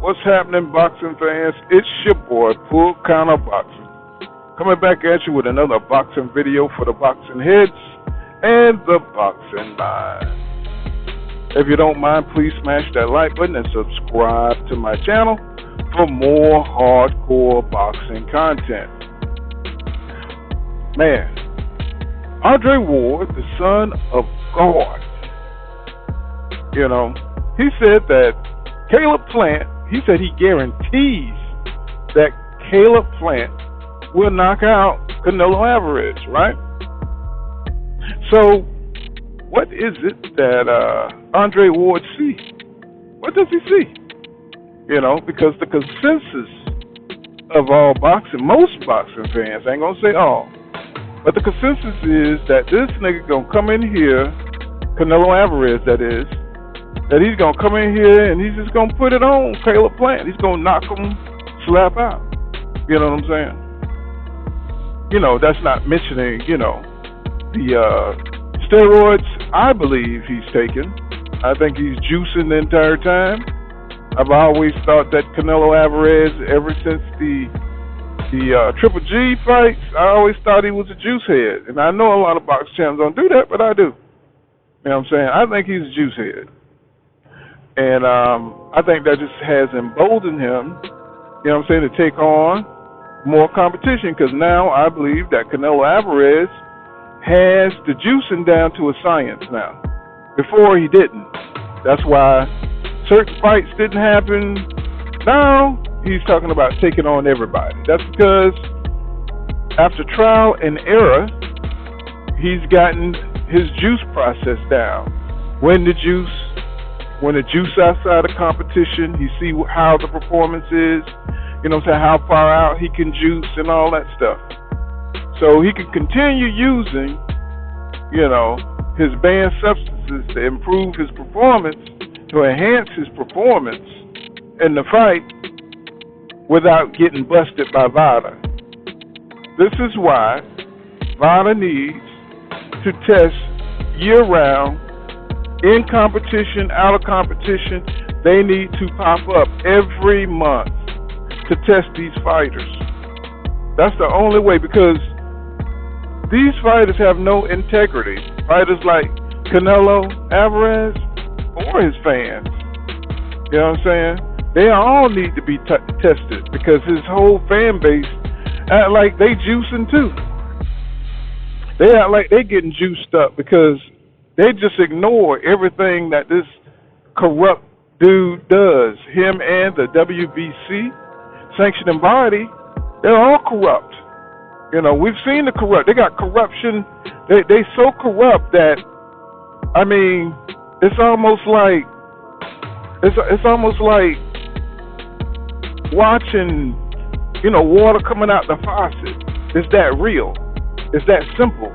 What's happening, boxing fans? It's your boy, Full Counter Boxing, coming back at you with another boxing video for the boxing heads and the boxing mind. If you don't mind, please smash that like button and subscribe to my channel for more hardcore boxing content. Man, Andre Ward, the son of God, he said that Caleb Plant, he said he guarantees that Caleb Plant will knock out Canelo Alvarez, right? So, what is it that Andre Ward sees? What does he see? Because the consensus of all boxing, most boxing fans, I ain't gonna say all, but the consensus is that this nigga gonna come in here, Canelo Alvarez that is, that he's gonna come in here and he's just gonna put it on Caleb Plant. He's gonna knock him slap out. You know what I'm saying? That's not mentioning, the steroids I believe he's taking. I think he's juicing the entire time. I've always thought that Canelo Alvarez, ever since the Triple G fights, I always thought he was a juice head. And I know a lot of box champs don't do that, but I do. You know what I'm saying? I think he's a juice head. And I think that just has emboldened him, to take on more competition. Because now I believe that Canelo Alvarez has the juicing down to a science now. Before he didn't. That's why certain fights didn't happen. Now he's talking about taking on everybody. That's because after trial and error, he's gotten his juice process down. When the juice outside of competition, he see how the performance is, how far out he can juice and all that stuff. So he can continue using, his banned substances to improve his performance, to enhance his performance in the fight without getting busted by VADA. This is why VADA needs to test year-round, in competition, out of competition. They need to pop up every month to test these fighters. That's the only way, because these fighters have no integrity. Fighters like Canelo Alvarez or his fans. You know what I'm saying? They all need to be tested, because his whole fan base act like they juicing too. They act like they getting juiced up because they just ignore everything that this corrupt dude does. Him and the WBC sanctioning body, they're all corrupt. We've seen the corrupt. They got corruption. They so corrupt that, it's almost like watching, water coming out the faucet. It's that real. It's that simple.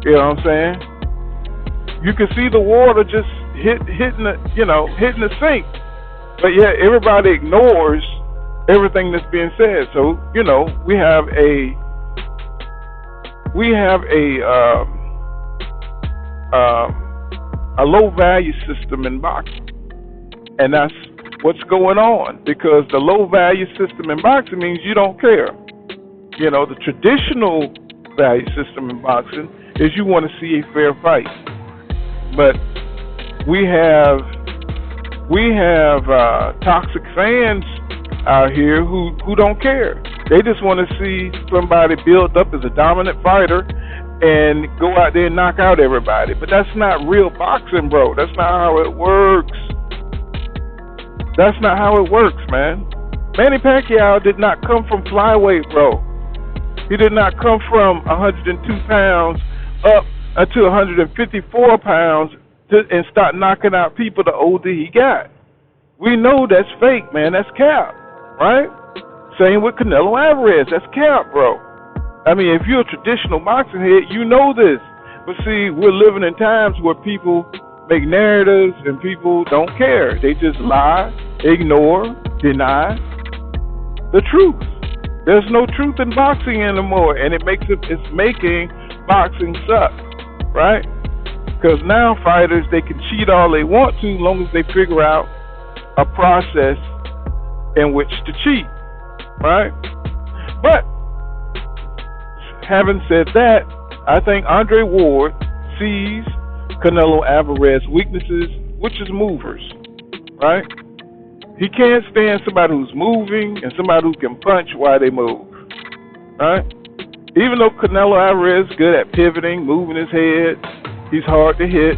You know what I'm saying? You can see the water just hitting the sink, but yet everybody ignores everything that's being said. So we have a low value system in boxing, and that's what's going on, because the low value system in boxing means you don't care. The traditional value system in boxing is you want to see a fair fight. But we have toxic fans out here who don't care. They just want to see somebody build up as a dominant fighter and go out there and knock out everybody. But that's not real boxing, bro. That's not how it works. That's not how it works, man. Manny Pacquiao did not come from flyweight, bro. He did not come from 102 pounds up to 154 pounds and start knocking out people the older he got. We know that's fake, man. That's cap, right? Same with Canelo Alvarez. That's cap, bro. If you're a traditional boxing head, you know this. But see, we're living in times where people make narratives and people don't care. They just lie, ignore, deny the truth. There's no truth in boxing anymore, and it's making boxing suck, right? Because now fighters, they can cheat all they want to, as long as they figure out a process in which to cheat, right? But having said that, I think Andre Ward sees Canelo Alvarez's weaknesses, which is movers, right? He can't stand somebody who's moving and somebody who can punch while they move, right? Even though Canelo Alvarez is good at pivoting, moving his head, he's hard to hit.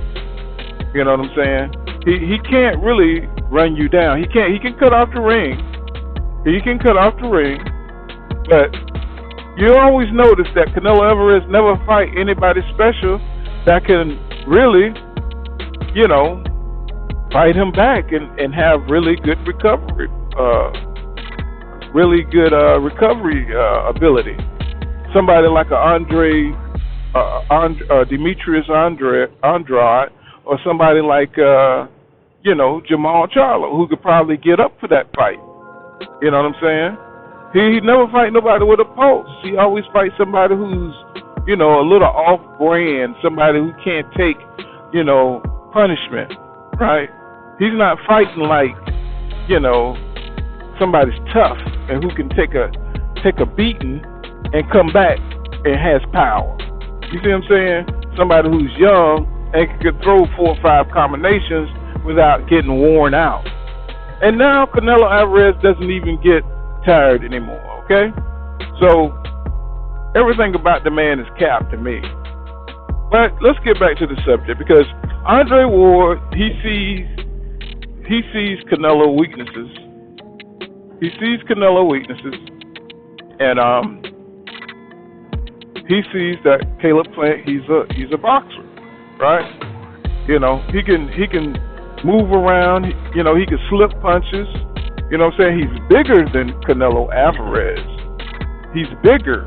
You know what I'm saying? He can't really run you down. He can cut off the ring. He can cut off the ring, but you always notice that Canelo Alvarez never fight anybody special that can really, fight him back and have really good recovery, ability. Somebody like Demetrius Andrade, or somebody like Jamal Charlo, who could probably get up for that fight. You know what I'm saying? He never fight nobody with a pulse. He always fights somebody who's, a little off-brand, somebody who can't take, punishment, right? He's not fighting like, somebody's tough and who can take a beating and come back and has power. You see what I'm saying? Somebody who's young and could throw 4 or 5 combinations without getting worn out. And now Canelo Alvarez doesn't even get tired anymore, okay? So everything about the man is capped to me. But let's get back to the subject, because Andre Ward, he sees Canelo weaknesses. He sees Canelo weaknesses, and he sees that Caleb Plant, he's a boxer, right? He can move around. He can slip punches. You know what I'm saying? He's bigger than Canelo Alvarez. He's bigger.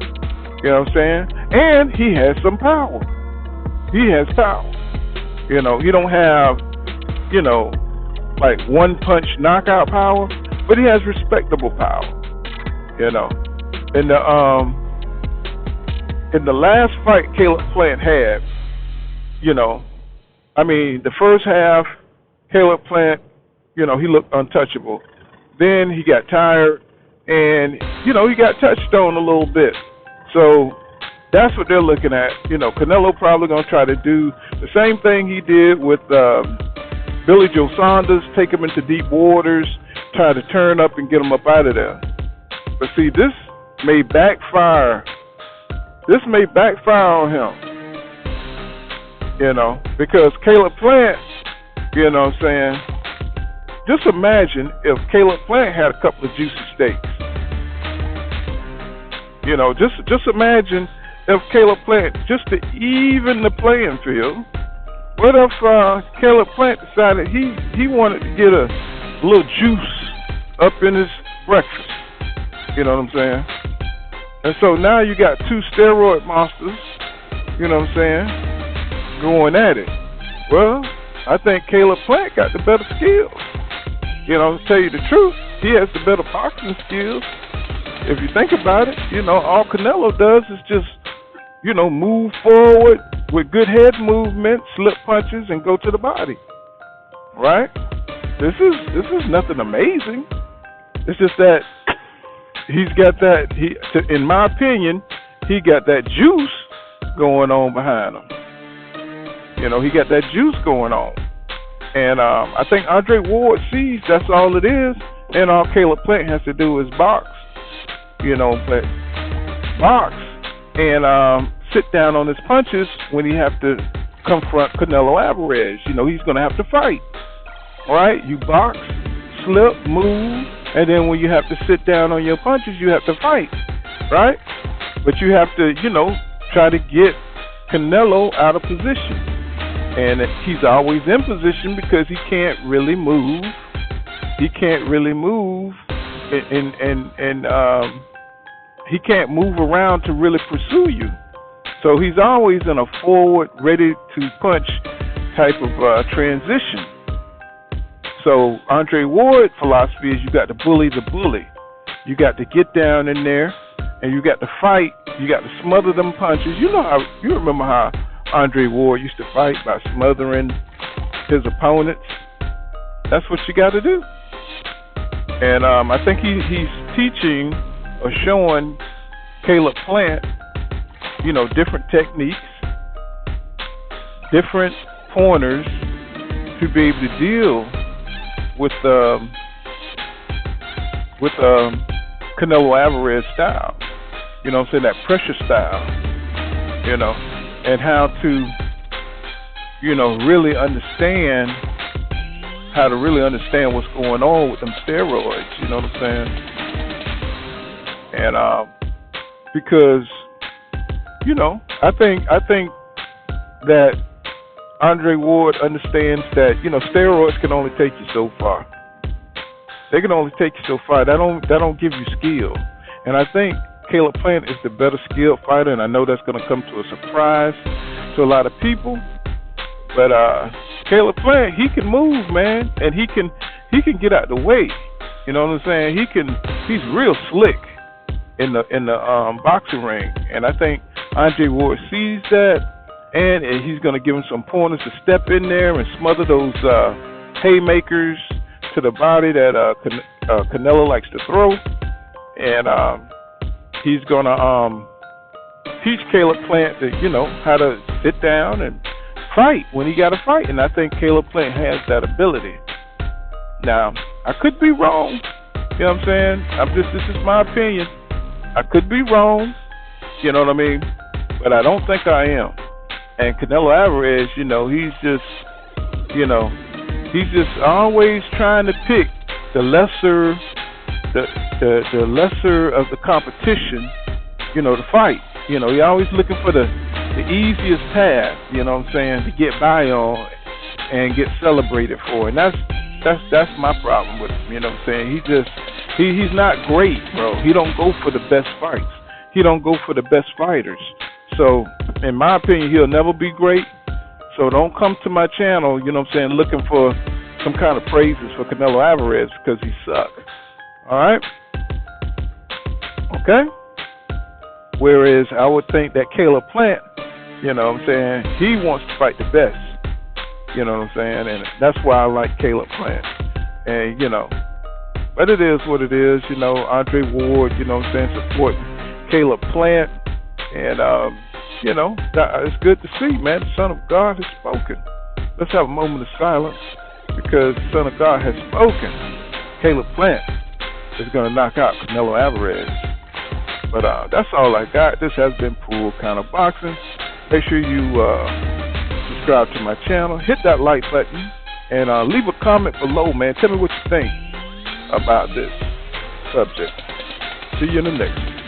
You know what I'm saying? And he has some power. He has power. He don't have, like one punch knockout power, but he has respectable power. In the last fight Caleb Plant had, the first half, Caleb Plant, he looked untouchable. Then he got tired, and, he got touched on a little bit. So that's what they're looking at. Canelo probably going to try to do the same thing he did with Billy Joe Saunders, take him into deep waters, try to turn up and get him up out of there. But see, this may backfire. This may backfire on him. Because Caleb Plant, you know what I'm saying? Just imagine if Caleb Plant had a couple of juicy steaks. Just imagine if Caleb Plant, just to even the playing field, what if Caleb Plant decided he wanted to get a little juice up in his breakfast? You know what I'm saying? And so now you got 2 steroid monsters, you know what I'm saying, going at it. Well, I think Caleb Plant got the better skills. To tell you the truth, he has the better boxing skills. If you think about it, all Canelo does is just, move forward with good head movement, slip punches, and go to the body. Right? This is nothing amazing. It's just that he's got that. In my opinion, he got that juice going on behind him. He got that juice going on. And I think Andre Ward sees that's all it is, and all Caleb Plant has to do is box, but box and sit down on his punches when he have to confront Canelo Alvarez. He's going to have to fight, right? You box, slip, move, and then when you have to sit down on your punches, you have to fight, right? But you have to, try to get Canelo out of position. And he's always in position because he can't really move. He can't really move, and he can't move around to really pursue you. So he's always in a forward, ready to punch type of transition. So Andre Ward's philosophy is you got to bully the bully. You got to get down in there, and you got to fight. You got to smother them punches. You remember how Andre Ward used to fight by smothering his opponents. That's what you got to do. And I think he's teaching or showing Caleb Plant, different techniques, different pointers to be able to deal with Canelo Alvarez style. You know what I'm saying? That pressure style. And how to, really understand what's going on with them steroids. You know what I'm saying? And because, I think that Andre Ward understands that, steroids can only take you so far. They can only take you so far. That don't give you skill. And I think Caleb Plant is the better skilled fighter, and I know that's going to come to a surprise to a lot of people. But Caleb Plant, he can move, man, and he can get out the way. You know what I'm saying? He's real slick in the boxing ring, and I think Andre Ward sees that, and he's going to give him some pointers to step in there and smother those haymakers to the body that Canelo likes to throw, and he's going to teach Caleb Plant to, how to sit down and fight when he got to fight, and I think Caleb Plant has that ability. Now, I could be wrong. You know what I'm saying? This is my opinion. I could be wrong. You know what I mean? But I don't think I am. And Canelo Alvarez, he's just always trying to pick the lesser of the competition, to fight. He's always looking for the easiest path, you know what I'm saying, to get by on and get celebrated for. And that's my problem with him, you know what I'm saying? He's not great, bro. He don't go for the best fights. He don't go for the best fighters. So, in my opinion, he'll never be great. So don't come to my channel, you know what I'm saying, looking for some kind of praises for Canelo Alvarez because he sucks. All right? Okay? Whereas I would think that Caleb Plant, you know what I'm saying, he wants to fight the best. You know what I'm saying? And that's why I like Caleb Plant. And, but it is what it is. Andre Ward, you know what I'm saying, supporting Caleb Plant. And, it's good to see, man. The Son of God has spoken. Let's have a moment of silence because the Son of God has spoken. Caleb Plant is going to knock out Canelo Alvarez. But that's all I got. This has been Pool Kind of Boxing. Make sure you subscribe to my channel. Hit that like button. And leave a comment below, man. Tell me what you think about this subject. See you in the next one.